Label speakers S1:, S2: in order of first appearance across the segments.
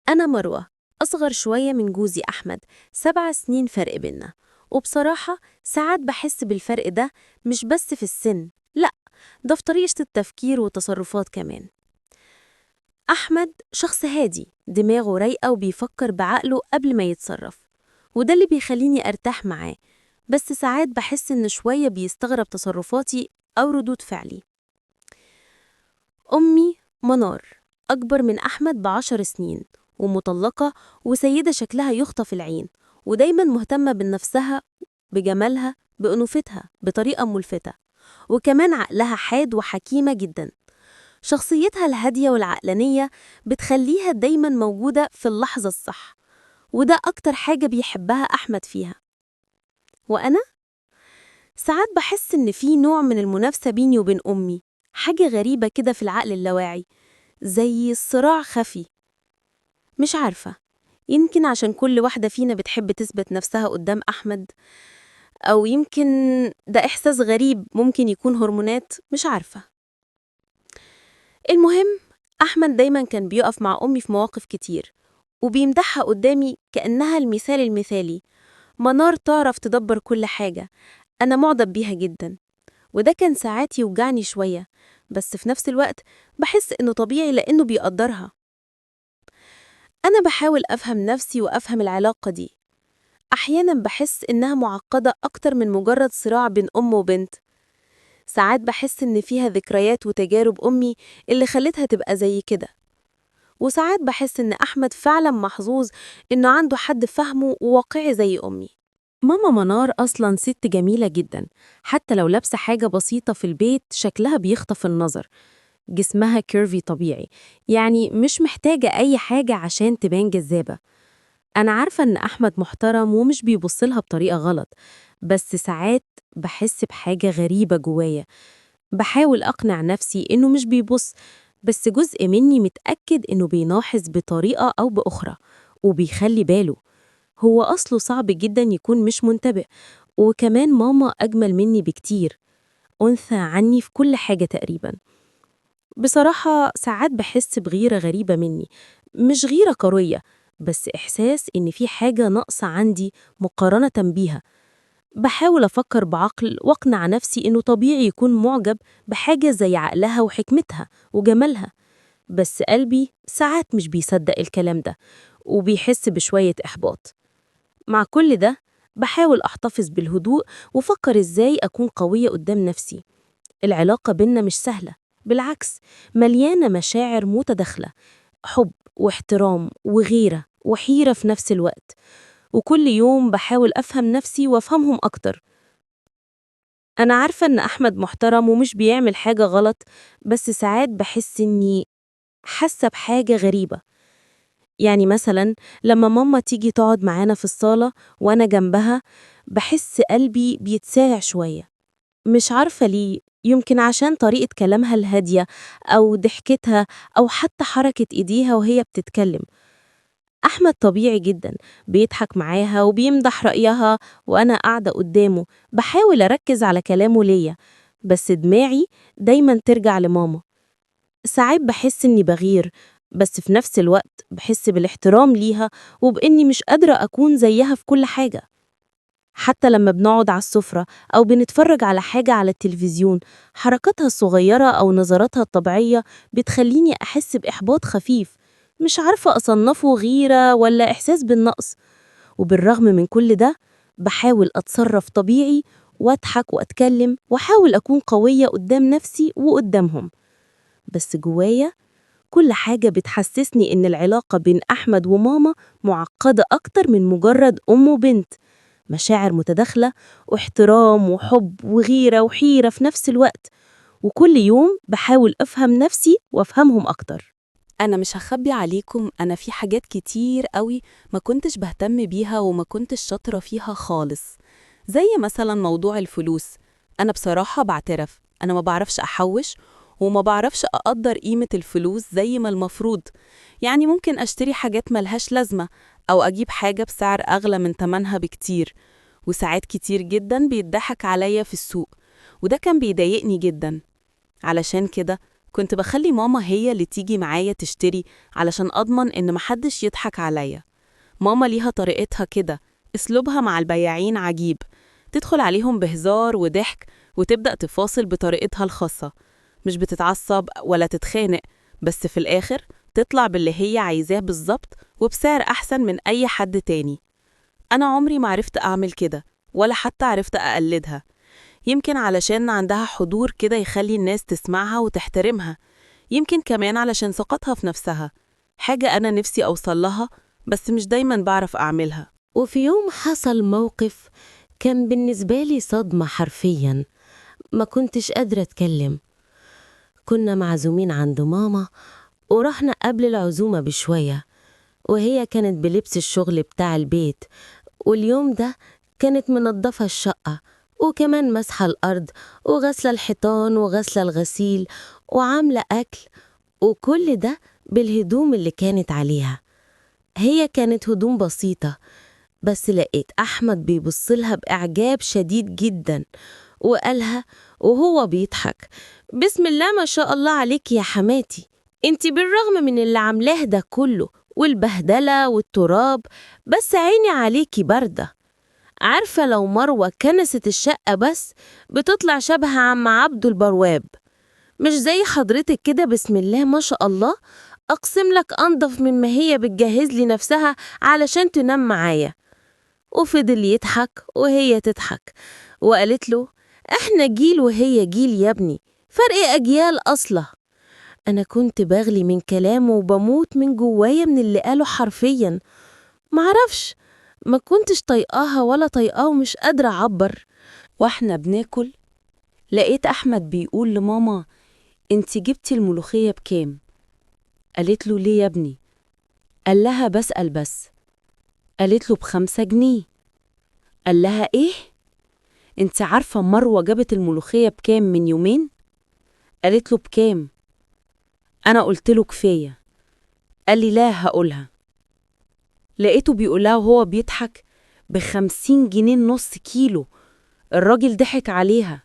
S1: أنا مروة، أصغر شوية من جوزي أحمد، 7 سنين فرق بينا. وبصراحة ساعات بحس بالفرق ده مش بس في السن، لأ، ده في طريقة التفكير والتصرفات كمان. أحمد شخص هادي، دماغه رايقة وبيفكر بعقله قبل ما يتصرف، وده اللي بيخليني أرتاح معاه. بس ساعات بحس إن شوية بيستغرب تصرفاتي أو ردود فعلي. أمي منار أكبر من أحمد ب10 سنين، ومطلقة، وسيدة شكلها يخطف العين، ودايما مهتمة بنفسها، بجمالها، بأنوثتها بطريقة ملفتة. وكمان عقلها حاد وحكيمة جدا. شخصيتها الهادية والعقلانية بتخليها دايما موجودة في اللحظة الصح، وده أكتر حاجة بيحبها أحمد فيها. وأنا ساعات بحس إن في نوع من المنافسة بيني وبين أمي، حاجة غريبة كده في العقل اللاواعي، زي صراع خفي. مش عارفة، يمكن عشان كل واحدة فينا بتحب تثبت نفسها قدام أحمد، أو يمكن ده إحساس غريب ممكن يكون هرمونات، مش عارفة. المهم، أحمد دايما كان بيقف مع أمي في مواقف كتير، وبيمدحها قدامي كأنها المثال المثالي. منار تعرف تدبر كل حاجة، أنا معجب بيها جدا. وده كان ساعات يوجعني شوية، بس في نفس الوقت بحس إنه طبيعي لأنه بيقدرها. أنا بحاول أفهم نفسي وأفهم العلاقة دي. أحياناً بحس إنها معقدة أكتر من مجرد صراع بين أم وبنت. ساعات بحس إن فيها ذكريات وتجارب أمي اللي خلتها تبقى زي كده. وساعات بحس إن أحمد فعلاً محظوظ إنه عنده حد فهمه وواقعي زي أمي. ماما منار أصلاً ست جميلة جداً، حتى لو لابسة حاجة بسيطة في البيت شكلها بيخطف النظر. جسمها كيرفي طبيعي، يعني مش محتاجة أي حاجة عشان تبان جذابة. أنا عارفة إن أحمد محترم ومش بيبصلها بطريقة غلط، بس ساعات بحس بحاجة غريبة جوايا. بحاول أقنع نفسي إنه مش بيبص، بس جزء مني متأكد إنه بيلاحظ بطريقة أو بأخرى وبيخلي باله. هو أصله صعب جدا يكون مش منتبه. وكمان ماما أجمل مني بكتير، أنثى عني في كل حاجة تقريبا. بصراحة ساعات بحس بغيرة غريبة مني، مش غيرة قوية، بس إحساس إن في حاجة ناقصة عندي مقارنة بيها. بحاول أفكر بعقل وأقنع نفسي إنه طبيعي يكون معجب بحاجة زي عقلها وحكمتها وجمالها، بس قلبي ساعات مش بيصدق الكلام ده وبيحس بشوية إحباط. مع كل ده بحاول أحتفظ بالهدوء وفكر إزاي أكون قوية قدام نفسي. العلاقة بينا مش سهلة، بالعكس، مليانة مشاعر متداخلة، حب واحترام وغيرة وحيرة في نفس الوقت. وكل يوم بحاول أفهم نفسي وأفهمهم أكتر. أنا عارفة إن أحمد محترم ومش بيعمل حاجة غلط، بس ساعات بحس إني حاسة بحاجة غريبة. يعني مثلا لما ماما تيجي تقعد معانا في الصالة وأنا جنبها، بحس قلبي بيتسارع شوية. مش عارفة ليه، يمكن عشان طريقة كلامها الهادية أو ضحكتها أو حتى حركة إيديها وهي بتتكلم. أحمد طبيعي جدا، بيضحك معاها وبيمدح رأيها، وأنا قاعدة قدامه بحاول أركز على كلامه ليا، بس دماغي دايما ترجع لماما. ساعات بحس إني بغير، بس في نفس الوقت بحس بالاحترام ليها وبإني مش قادرة أكون زيها في كل حاجة. حتى لما بنقعد على السفرة أو بنتفرج على حاجة على التلفزيون، حركاتها الصغيرة أو نظراتها الطبيعية بتخليني أحس بإحباط خفيف، مش عارفة أصنفه غيرة ولا إحساس بالنقص. وبالرغم من كل ده بحاول أتصرف طبيعي وأضحك وأتكلم وأحاول أكون قوية قدام نفسي وقدامهم، بس جوايا كل حاجة بتحسسني إن العلاقة بين أحمد وماما معقدة أكتر من مجرد أم وبنت. مشاعر متداخلة واحترام وحب وغيرة وحيرة في نفس الوقت، وكل يوم بحاول أفهم نفسي وأفهمهم أكتر.
S2: أنا مش هخبي عليكم، أنا في حاجات كتير قوي ما كنتش بهتم بيها وما كنتش شاطرة فيها خالص، زي مثلا موضوع الفلوس. أنا بصراحة بعترف، أنا ما بعرفش أحوش وما بعرفش أقدر قيمة الفلوس زي ما المفروض. يعني ممكن أشتري حاجات ملهاش لازمة أو أجيب حاجة بسعر أغلى من تمنها بكتير، وساعات كتير جدا بيضحك عليا في السوق، وده كان بيضايقني جدا. علشان كده كنت بخلي ماما هي اللي تيجي معايا تشتري علشان أضمن إن محدش يضحك عليا. ماما ليها طريقتها كده، أسلوبها مع البياعين عجيب، تدخل عليهم بهزار وضحك وتبدأ تفاصل بطريقتها الخاصة، مش بتتعصب ولا تتخانق، بس في الآخر تطلع باللي هي عايزاه بالظبط وبسعر أحسن من أي حد تاني. أنا عمري ما عرفت أعمل كده ولا حتى عرفت أقلدها، يمكن علشان عندها حضور كده يخلي الناس تسمعها وتحترمها، يمكن كمان علشان ثقتها في نفسها، حاجة أنا نفسي أوصل لها بس مش دايما بعرف أعملها.
S3: وفي يوم حصل موقف كان بالنسبة لي صدمة حرفياً، ما كنتش قادرة أتكلم. كنا معزومين عند ماما ورحنا قبل العزومة بشوية، وهي كانت بلبس الشغل بتاع البيت، واليوم ده كانت منظفة الشقة وكمان مسحة الأرض وغسلة الحيطان وغسلة الغسيل وعاملة أكل، وكل ده بالهدوم اللي كانت عليها. هي كانت هدوم بسيطة، بس لقيت أحمد بيبصلها بإعجاب شديد جدا وقالها وهو بيضحك: بسم الله ما شاء الله عليك يا حماتي، انتي بالرغم من اللي عاملاه ده كله والبهدلة والتراب بس عيني عليكي باردة. عارفة لو مروة كنست الشقة بس بتطلع شبه عم عبده البواب، مش زي حضرتك كده بسم الله ما شاء الله، أقسم لك أنضف من ما هي بتجهز لي نفسها علشان تنام معايا. وفضل يضحك وهي تضحك، وقالت له: احنا جيل وهي جيل يا ابني، فرق أجيال أصلا. أنا كنت بغلي من كلامه وبموت من جوايا من اللي قاله حرفيا، معرفش، ما كنتش طيقاها ولا طيقاه ومش قادرة أعبر.
S2: واحنا بناكل لقيت أحمد بيقول لماما: انتي جبتي الملوخية بكام؟ قالت له: ليه يا ابني؟ قال لها: بسأل بس. قالت له: ب5 جنيه. قال لها: ايه؟ انت عارفة مروة جابت الملوخية بكام من يومين؟ قالت له: بكام؟ أنا قلت له كفاية. قال لي: لا هقولها. لقيته بيقولها وهو بيضحك: ب50 جنيه نص كيلو. الراجل ضحك عليها.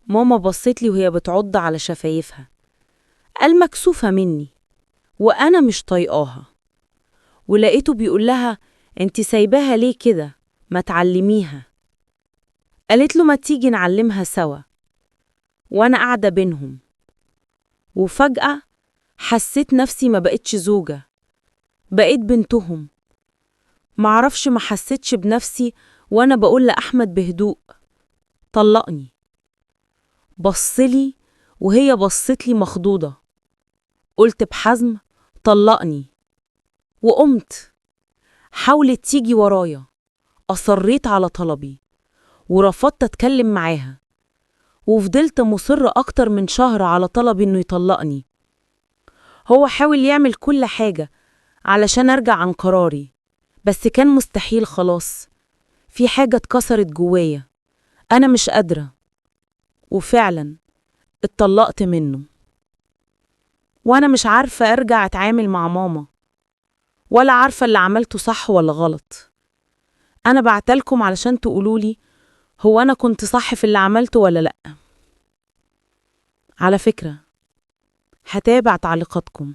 S2: ماما بصت لي وهي بتعض على شفايفها، قال: مكسوفة مني وأنا مش طايقاها. ولقيته بيقول لها: انت سايباها ليه كده؟ ما تعلميها. قالت له: ما تيجي نعلمها سوا. وأنا قاعدة بينهم، وفجأة حسيت نفسي ما بقتش زوجة، بقيت بنتهم. معرفش، ما حسيتش بنفسي وأنا بقول لأحمد بهدوء: طلقني. بصلي وهي بصتلي مخضوضة. قلت بحزم: طلقني. وقمت. حاولت تيجي ورايا، أصريت على طلبي ورفضت أتكلم معاها، وفضلت مصر أكتر من شهر على طلب إنه يطلقني. هو حاول يعمل كل حاجة علشان أرجع عن قراري، بس كان مستحيل. خلاص، في حاجة اتكسرت جوايا، أنا مش قادرة. وفعلا اتطلقت منه، وأنا مش عارفة أرجع أتعامل مع ماما، ولا عارفة اللي عملته صح ولا غلط. أنا بعتلكم علشان تقولولي هو أنا كنت صح في اللي عملته ولا لأ. على فكرة، هتابع تعليقاتكم.